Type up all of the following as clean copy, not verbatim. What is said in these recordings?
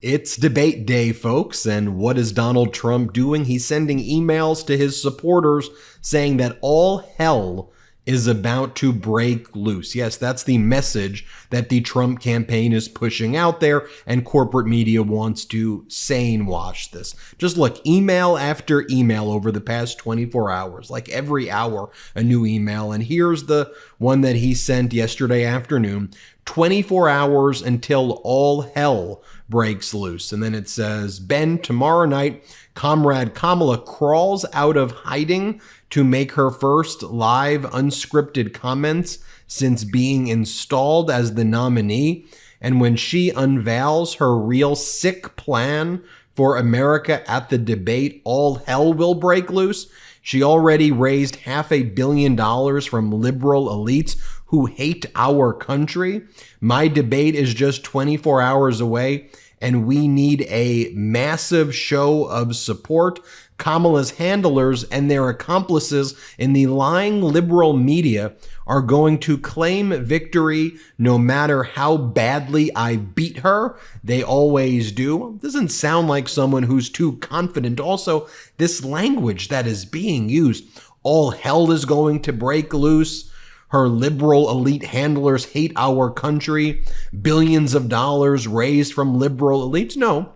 It's debate day, folks, and what is Donald Trump doing? He's sending emails to his supporters saying that all hell is about to break loose. Yes, that's the message that the Trump campaign is pushing out there, and corporate media wants to sane wash this. Just look, email after email over the past 24 hours, like every hour, a new email. And here's the one that he sent yesterday afternoon, 24 hours until all hell breaks loose. And then it says, Ben, tomorrow night, Comrade Kamala crawls out of hiding to make her first live unscripted comments since being installed as the nominee. And when she unveils her real sick plan for America at the debate, all hell will break loose. She already raised $500 million from liberal elites who hate our country. My debate is just 24 hours away, and we need a massive show of support. Kamala's handlers and their accomplices in the lying liberal media are going to claim victory no matter how badly I beat her. They always do. Doesn't sound like someone who's too confident. Also, this language that is being used, all hell is going to break loose. Her liberal elite handlers hate our country. Billions of dollars raised from liberal elites. No,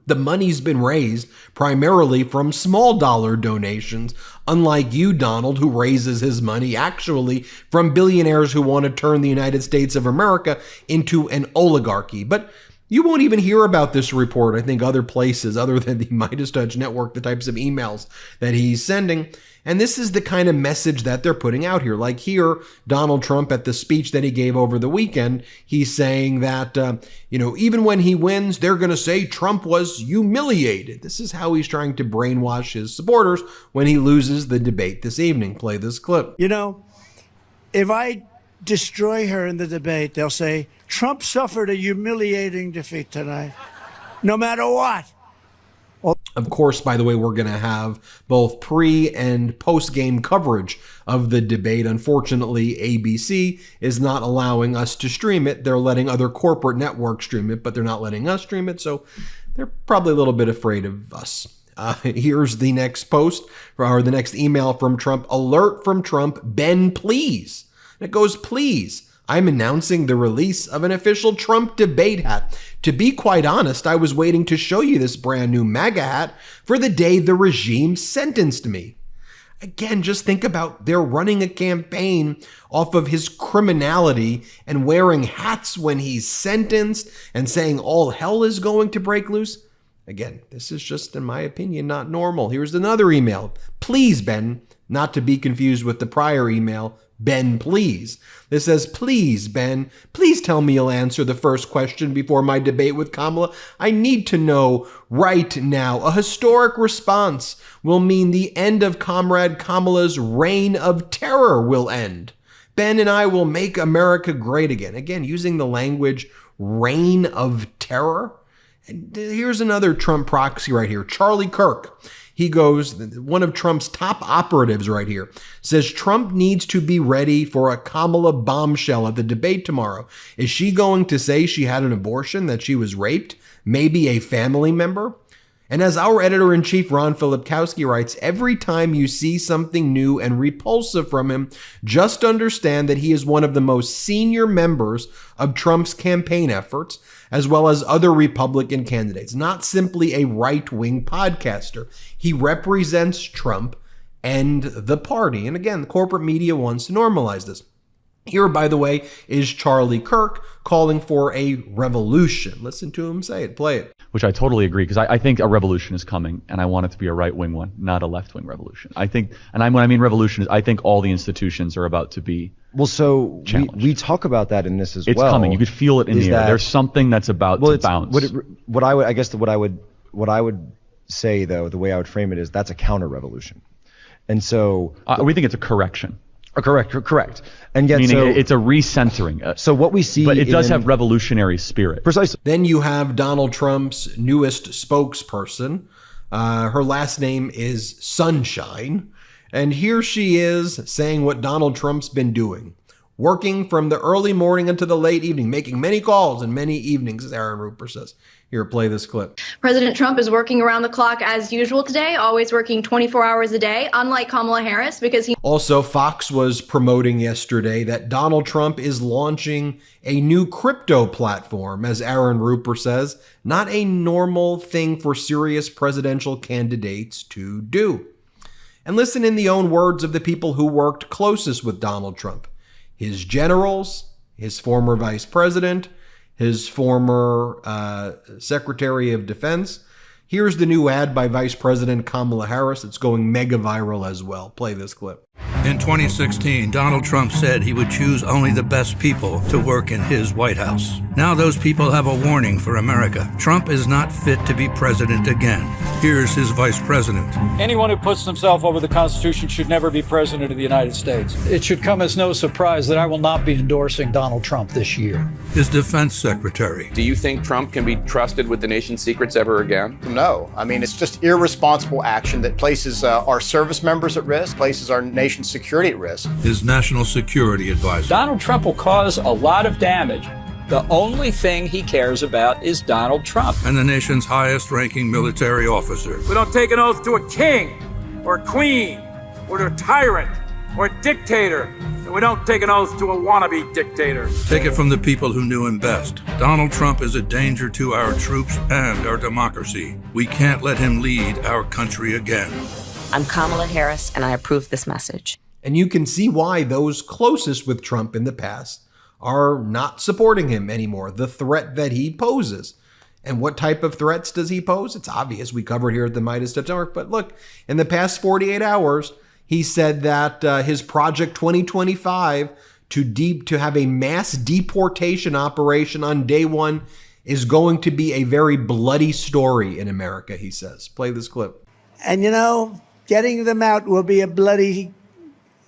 the money's been raised primarily from small dollar donations, unlike you, Donald, who raises his money actually from billionaires who want to turn the United States of America into an oligarchy. But you won't even hear about this report, I think, other places other than the MeidasTouch network, the types of emails that he's sending. And this is the kind of message that they're putting out here. Like here, Donald Trump at the speech that he gave over the weekend, he's saying that, even when he wins, they're going to say Trump was humiliated. This is how he's trying to brainwash his supporters when he loses the debate this evening. Play this clip. If I destroy her in the debate, they'll say, Trump suffered a humiliating defeat tonight, no matter what. Of course, by the way, we're going to have both pre and post-game coverage of the debate. Unfortunately, ABC is not allowing us to stream it. They're letting other corporate networks stream it, but they're not letting us stream it. So they're probably a little bit afraid of us. Here's the next post, or the next email from Trump. Alert from Trump, Ben, please. And it goes, please. I'm announcing the release of an official Trump debate hat. To be quite honest, I was waiting to show you this brand new Maga hat for the day the regime sentenced me. Again, just think about they're running a campaign off of his criminality and wearing hats when he's sentenced and saying all hell is going to break loose. Again, this is just, in my opinion, not normal. Here's another email. Please, Ben, not to be confused with the prior email, Ben, please. This says, please, Ben, please tell me you'll answer the first question before my debate with Kamala. I need to know right now. A historic response will mean the end of Comrade Kamala's reign of terror will end. Ben and I will make America great again. Again, using the language reign of terror. And here's another Trump proxy right here, Charlie Kirk. He goes, one of Trump's top operatives right here, says Trump needs to be ready for a Kamala bombshell at the debate tomorrow. Is she going to say she had an abortion, that she was raped, maybe a family member? And as our editor-in-chief Ron Filipkowski writes, every time you see something new and repulsive from him, just understand that he is one of the most senior members of Trump's campaign efforts, as well as other Republican candidates, not simply a right-wing podcaster. He represents Trump and the party. And again, the corporate media wants to normalize this. Here, by the way, is Charlie Kirk calling for a revolution. Listen to him say it. Play it. Which I totally agree, because I think a revolution is coming, and I want it to be a right-wing one, not a left-wing revolution. I think, and when I mean revolution, is I think all the institutions are about to be so we talk about that in this as well. It's coming. You could feel it in the air. There's something that's about to bounce. What I would say, though, the way I would frame it is that's a counter-revolution, and so we think it's a correction. Correct. And yet, meaning it's a recentering. So what we see, but it does have revolutionary spirit. Precisely. Then you have Donald Trump's newest spokesperson. Her last name is Sunshine. And here she is saying what Donald Trump's been doing. Working from the early morning until the late evening, making many calls and many evenings, as Aaron Rupert says. Here, play this clip. President Trump is working around the clock as usual today, always working 24 hours a day, unlike Kamala Harris, because he... Also, Fox was promoting yesterday that Donald Trump is launching a new crypto platform, as Aaron Rupert says, not a normal thing for serious presidential candidates to do. And listen in the own words of the people who worked closest with Donald Trump. His generals, his former vice president, his former Secretary of Defense. Here's the new ad by Vice President Kamala Harris. It's going mega viral as well. Play this clip. In 2016, Donald Trump said he would choose only the best people to work in his White House. Now those people have a warning for America. Trump is not fit to be president again. Here's his vice president. Anyone who puts himself over the Constitution should never be president of the United States. It should come as no surprise that I will not be endorsing Donald Trump this year. His defense secretary. Do you think Trump can be trusted with the nation's secrets ever again? No. I mean, it's just irresponsible action that places our service members at risk, places our nation's security at risk. His national security advisor. Donald Trump will cause a lot of damage. The only thing he cares about is Donald Trump. And the nation's highest ranking military officer. We don't take an oath to a king or a queen or to a tyrant or a dictator. And we don't take an oath to a wannabe dictator. Take it from the people who knew him best. Donald Trump is a danger to our troops and our democracy. We can't let him lead our country again. I'm Kamala Harris, and I approve this message. And you can see why those closest with Trump in the past are not supporting him anymore, the threat that he poses. And what type of threats does he pose? It's obvious. We covered here at the MeidasTouch Network. But look, in the past 48 hours, he said that his Project 2025 to have a mass deportation operation on day one is going to be a very bloody story in America, he says. Play this clip. And you know, getting them out will be a bloody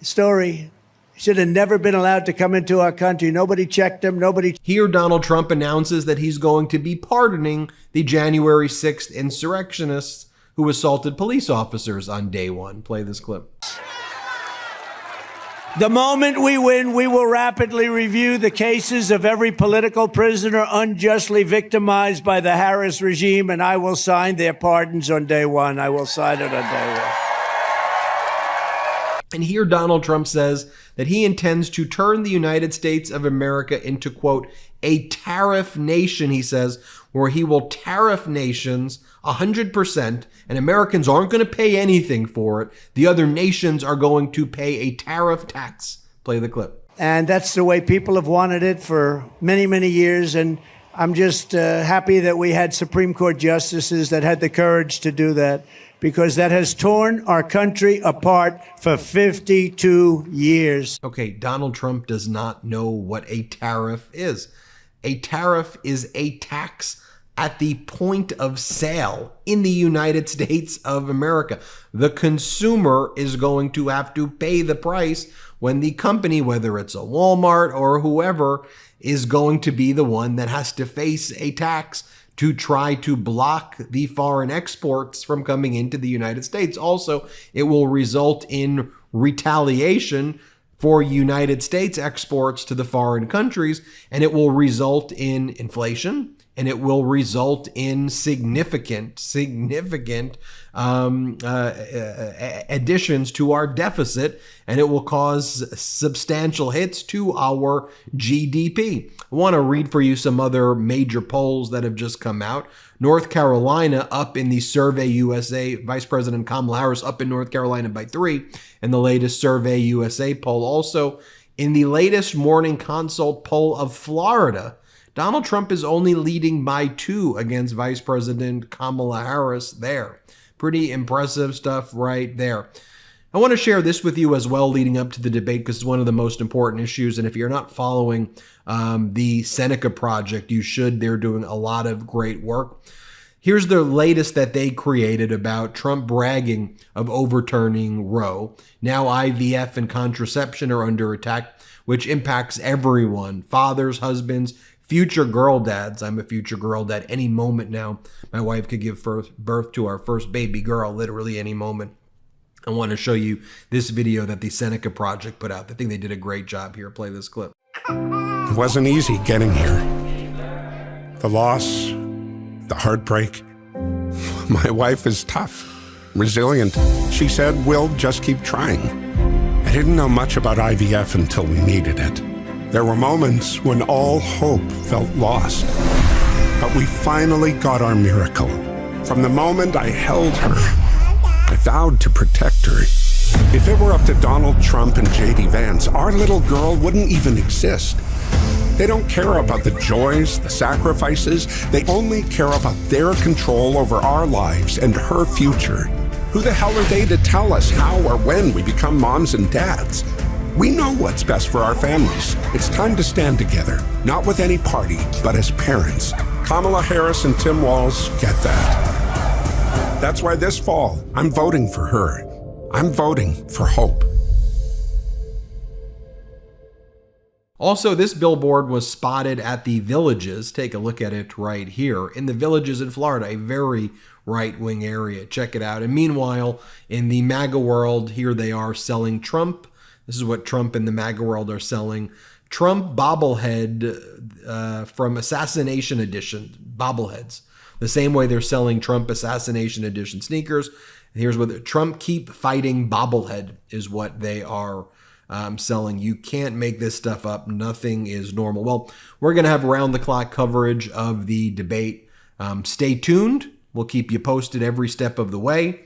story. Should have never been allowed to come into our country. Nobody checked him. Here, Donald Trump announces that he's going to be pardoning the January 6th insurrectionists who assaulted police officers on day one. Play this clip. The moment we win, we will rapidly review the cases of every political prisoner unjustly victimized by the Harris regime, and I will sign their pardons on day one. I will sign it on day one. And here Donald Trump says that he intends to turn the United States of America into, quote, a tariff nation, he says, where he will tariff nations 100%, and Americans aren't going to pay anything for it. The other nations are going to pay a tariff tax. Play the clip. And that's the way people have wanted it for many, many years. And I'm just happy that we had Supreme Court justices that had the courage to do that, because that has torn our country apart for 52 years. Okay, Donald Trump does not know what a tariff is. A tariff is a tax at the point of sale in the United States of America. The consumer is going to have to pay the price when the company, whether it's a Walmart or whoever, is going to be the one that has to face a tax to try to block the foreign exports from coming into the United States. Also, it will result in retaliation for United States exports to the foreign countries, and it will result in inflation, and it will result in significant additions to our deficit, and it will cause substantial hits to our GDP. I want to read for you some other major polls that have just come out. North Carolina up in the Survey USA, Vice President Kamala Harris up in North Carolina by 3 in the latest Survey USA poll. Also, in the latest Morning Consult poll of Florida, Donald Trump is only leading by 2 against Vice President Kamala Harris there. Pretty impressive stuff right there. I want to share this with you as well leading up to the debate, because it's one of the most important issues. And if you're not following the Seneca Project, you should. They're doing a lot of great work. Here's the latest that they created about Trump bragging of overturning Roe. Now IVF and contraception are under attack, which impacts everyone. Fathers, husbands, future girl dads. I'm a future girl dad. Any moment now, my wife could give birth to our first baby girl, literally any moment. I want to show you this video that the Seneca Project put out. I think they did a great job here. Play this clip. It wasn't easy getting here. The loss the heartbreak. My wife is tough, resilient. She said, we'll just keep trying. I didn't know much about IVF until we needed it. There were moments when all hope felt lost. But we finally got our miracle. From the moment I held her, I vowed to protect her. If it were up to Donald Trump and J.D. Vance, our little girl wouldn't even exist. They don't care about the joys, the sacrifices. They only care about their control over our lives and her future. Who the hell are they to tell us how or when we become moms and dads? We know what's best for our families. It's time to stand together, not with any party, but as parents. Kamala Harris and Tim Walz get that. That's why this fall, I'm voting for her. I'm voting for hope. Also, this billboard was spotted at the Villages. Take a look at it right here. In the Villages in Florida, a very right-wing area. Check it out. And meanwhile, in the MAGA world, here they are selling Trump. This is what Trump and the MAGA world are selling. Trump bobblehead from Assassination Edition bobbleheads. The same way they're selling Trump Assassination Edition sneakers. Here's what Trump Keep Fighting bobblehead is what they are selling. You can't make this stuff up. Nothing is normal. Well, we're going to have round-the-clock coverage of the debate. Stay tuned. We'll keep you posted every step of the way.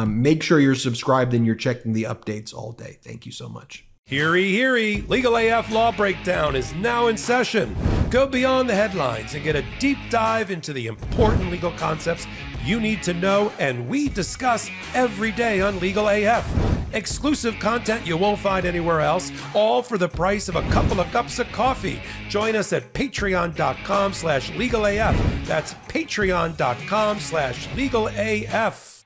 Make sure you're subscribed and you're checking the updates all day. Thank you so much. Heary, heary, Legal AF Law Breakdown is now in session. Go beyond the headlines and get a deep dive into the important legal concepts you need to know and we discuss every day on Legal AF. Exclusive content you won't find anywhere else, all for the price of a couple of cups of coffee. Join us at patreon.com/legalaf. That's patreon.com/legalaf.